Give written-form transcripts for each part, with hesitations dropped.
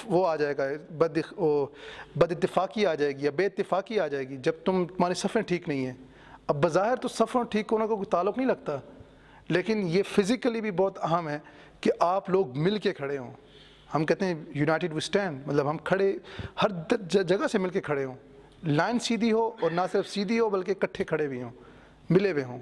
وہ آ جائے گا، بد اتفاقی آ جائے گی یا بے اتفاقی آ جائے گی جب تمہاری صفیں ٹھیک نہیں ہیں۔ اب بظاہر تو صفوں ٹھیک ہونے کا کوئی تعلق نہیں لگتا، لیکن یہ فزیکلی بھی بہت اہم ہے کہ آپ لوگ مل کے کھڑے ہوں۔ ہم کہتے ہیں یونائٹڈ وی اسٹینڈ، مطلب ہم کھڑے ہر جگہ سے مل کے کھڑے ہوں، لائن سیدھی ہو، اور نہ صرف سیدھی ہو بلکہ اکٹھے کھڑے بھی ہوں، ملے ہوئے ہوں،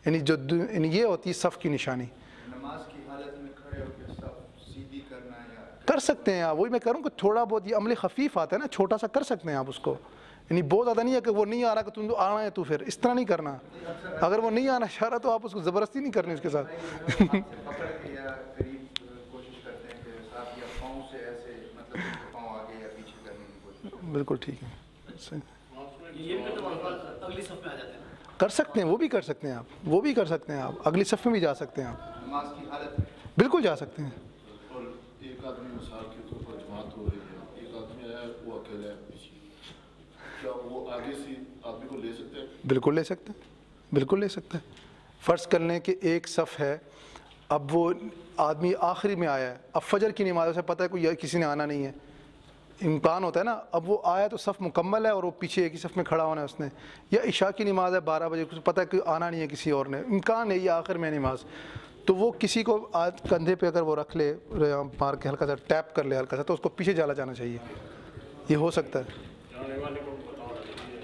یعنی یہ ہوتی ہے صف کی نشانی۔ نماز کی حالت میں کھڑے ہو کے صف سیدھی کرنا یا کر سکتے ہیں آپ، وہی میں کروں کہ تھوڑا بہت یہ عمل خفیف آتا ہے نا، چھوٹا سا کر سکتے ہیں آپ اس کو، یعنی بہت زیادہ نہیں ہے کہ وہ نہیں آ رہا کہ تم آنا ہے تو پھر اس طرح نہیں کرنا۔ اگر وہ نہیں آنا چاہ رہا تو آپ اس کو زبردستی نہیں کرنی اس کے ساتھ۔ پکڑ کے یا قریب کوشش کرتے ہیں کہ صاحب یا پاؤں سے ایسے مطلب پاؤں آگے یا پیچھے کرنے کی کوشش۔ بالکل ٹھیک ہے، اگلی صف میں آ جاتے ہیں، کر سکتے ہیں، وہ بھی کر سکتے ہیں آپ، وہ بھی کر سکتے ہیں آپ، اگلی صف میں بھی جا سکتے ہیں آپ، نماز کی حالت میں بالکل جا سکتے ہیں۔ اور ایک آدمی مثال کے طور پر جماعت ہو رہی ہے، ایک آدمی آیا وہ اکیلا ہے پیچھے، کیا وہ آگے سے آدمی کو لے سکتے ہیں؟ بالکل لے سکتے ہیں، بالکل لے سکتے ہیں۔ فرض کر لیں کہ ایک صف ہے، اب وہ آدمی آخری میں آیا ہے، اب فجر کی نماز سے پتہ ہے کوئی کسی نے آنا نہیں ہے، امکان ہوتا ہے نا، اب وہ آیا تو صف مکمل ہے اور وہ پیچھے ایک ہی صف میں کھڑا ہونا ہے اس نے، یا عشاء کی نماز ہے 12 بجے، پتہ ہے کہ آنا نہیں ہے کسی اور نے، امکان ہے یہ آخر میں نماز، تو وہ کسی کو کندھے پہ اگر وہ رکھ لے، مار کے ہلکا سا ٹیپ کر لے ہلکا سا، تو اس کو پیچھے چلا جانا چاہیے، یہ ہو سکتا ہے۔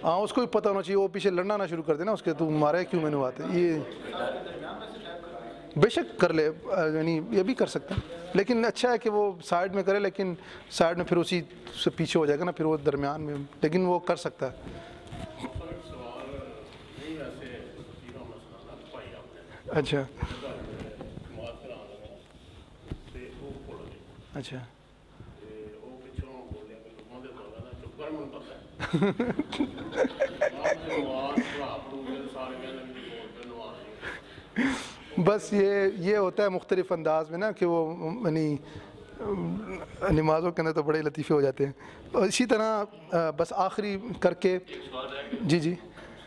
ہاں اس کو بھی پتہ ہونا چاہیے، وہ پیچھے لڑنا نہ شروع کر دے نا اس کے، تو مارے کیوں میں نے بات ہے، یہ بے شک کر لے، یعنی یہ بھی کر سکتا ہے، لیکن اچھا ہے کہ وہ سائڈ میں کرے، لیکن سائڈ میں پھر اسی سے پیچھے ہو جائے گا نا، پھر وہ درمیان میں، لیکن وہ کر سکتا ہے۔ اچھا اچھا بس یہ ہوتا ہے مختلف انداز میں نا کہ وہ یعنی نمازوں کے اندر تو بڑے لطیفے ہو جاتے ہیں، اور اسی طرح بس آخری کر کے جی جی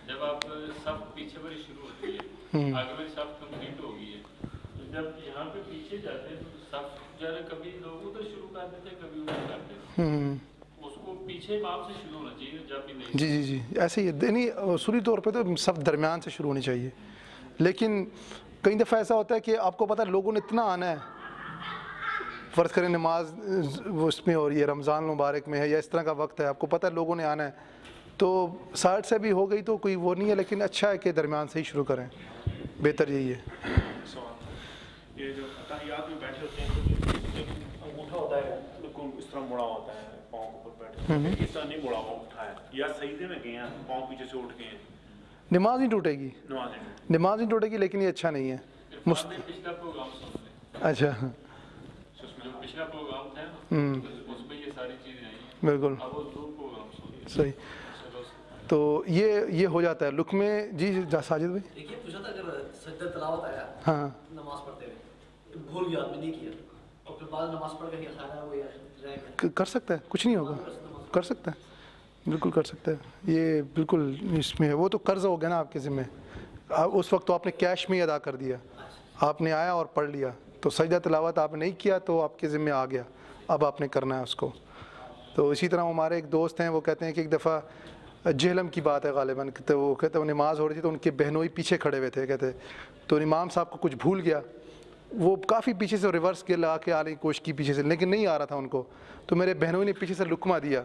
جب آپ صف پیچھے والی شروع ہوتی ہے، آگے والی صف کمپلیٹ ہو گئی ہے، تو جب یہاں پہ پیچھے جاتے ہیں تو صف جو ہے کبھی لوگ ادھر شروع کر دیتے ہیں کبھی ادھر کرتے ہیں، اس کو پیچھے امام سے شروع ہونا چاہیے جب بھی نہیں۔ جی جی جی ایسے ہی، یعنی اصولی طور پہ تو صف درمیان سے شروع ہونی چاہیے، لیکن کئی دفعہ ایسا ہوتا ہے کہ آپ کو پتہ ہے لوگوں نے اتنا آنا ہے، فرض کریں نماز اس میں ہو رہی ہے، رمضان المبارک میں ہے یا اس طرح کا وقت ہے، آپ کو پتہ ہے لوگوں نے آنا ہے، تو سائڈ سے بھی ہو گئی تو کوئی وہ نہیں ہے، لیکن اچھا ہے کہ درمیان سے ہی شروع کریں، بہتر یہی ہے۔ یہ جو اتحیات میں بیٹھے ہوتے ہیں تو انگوٹھا ہوتا ہے بالکل اس طرح مڑا ہوتا ہے، پاؤں کے اوپر بیٹھے اس طرح نہیں مڑا ہوا اٹھا ہے، یا سجدے میں گئے ہیں پاؤں پیچھے سے اٹھ گئے ہیں، نماز نہیں ٹوٹے گی، نماز نہیں ٹوٹے گی، لیکن یہ اچھا نہیں ہے۔ پچھلا پروگرام سن لیں، اچھا جو پچھلا پروگرام تھا نا اس میں یہ ساری چیزیں آئی ہیں، بالکل اب وہ دو پروگرام سن لیں۔ صحیح، تو یہ ہو جاتا ہے لکمے۔ جی ساجد بھائی ایک یہ پوچھا تھا اگر سجدہ تلاوت آیا ہاں نماز پڑھتے ہوئے تو بھول گیا آدمی نہیں کیا اور پھر بعد نماز پڑھ کے یہ خیال ہے وہ رہ گیا، کر سکتا ہے، کچھ نہیں ہوگا، کر سکتا ہے، بالکل کر سکتا ہے، یہ بالکل اس میں ہے، وہ تو قرض ہو گیا نا آپ کے ذمہ، اس وقت تو آپ نے کیش میں ہی ادا کر دیا، آپ نے آیا اور پڑھ لیا، تو سجدہ تلاوت آپ نے نہیں کیا تو آپ کے ذمہ آ گیا، اب آپ نے کرنا ہے اس کو۔ تو اسی طرح ہمارے ایک دوست ہیں، وہ کہتے ہیں کہ ایک دفعہ جہلم کی بات ہے غالباً، تو وہ کہتے ہیں وہ نماز ہو رہی تھی تو ان کے بہنوئی پیچھے کھڑے ہوئے تھے، کہتے تو امام صاحب کو کچھ بھول گیا، وہ کافی پیچھے سے ریورس کے لگا کے آنے کی کوشش کی پیچھے سے، لیکن نہیں آ رہا تھا ان کو، تو میرے بہنوئی نے پیچھے سے لقمہ دیا،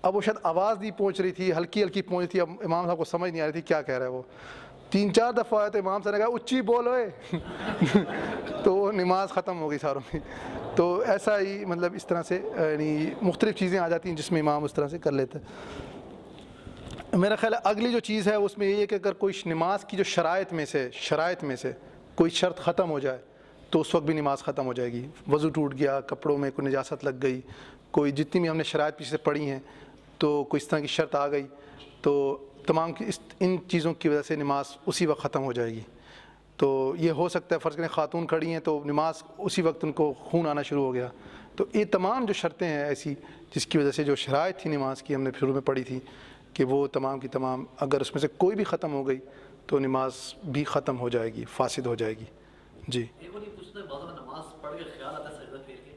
اب وہ شاید آواز نہیں پہنچ رہی تھی، ہلکی ہلکی پہنچ تھی، اب امام صاحب کو سمجھ نہیں آ رہی تھی کیا کہہ رہا ہے وہ، 3-4 دفعہ آئے تو امام صاحب نے کہا اچھی بولوئے تو وہ نماز ختم ہو گئی ساروں کی۔ تو ایسا ہی مطلب اس طرح سے یعنی مختلف چیزیں آ جاتی ہیں جس میں امام اس طرح سے کر لیتے ہیں۔ میرا خیال ہے اگلی جو چیز ہے اس میں یہ ہے کہ اگر کوئی نماز کی جو شرائط میں سے کوئی شرط ختم ہو جائے تو اس وقت بھی نماز ختم ہو جائے گی، وضو ٹوٹ گیا، کپڑوں میں کوئی نجاست لگ گئی، کوئی جتنی بھی ہم نے شرائط پیچھے سے پڑھی ہیں تو کوئی اس طرح کی شرط آ گئی تو تمام ان چیزوں کی وجہ سے نماز اسی وقت ختم ہو جائے گی۔ تو یہ ہو سکتا ہے فرض کریں خاتون کھڑی ہیں تو نماز اسی وقت ان کو خون آنا شروع ہو گیا، تو یہ تمام جو شرطیں ہیں ایسی جس کی وجہ سے جو شرائط تھی نماز کی ہم نے شروع میں پڑھی تھی کہ وہ تمام کی تمام اگر اس میں سے کوئی بھی ختم ہو گئی تو نماز بھی ختم ہو جائے گی، فاسد ہو جائے گی۔ جی ایک اور یہ پوچھنا ہے، بعض نماز پڑھ کے خیال آتا ہے سجدہ پھیر کے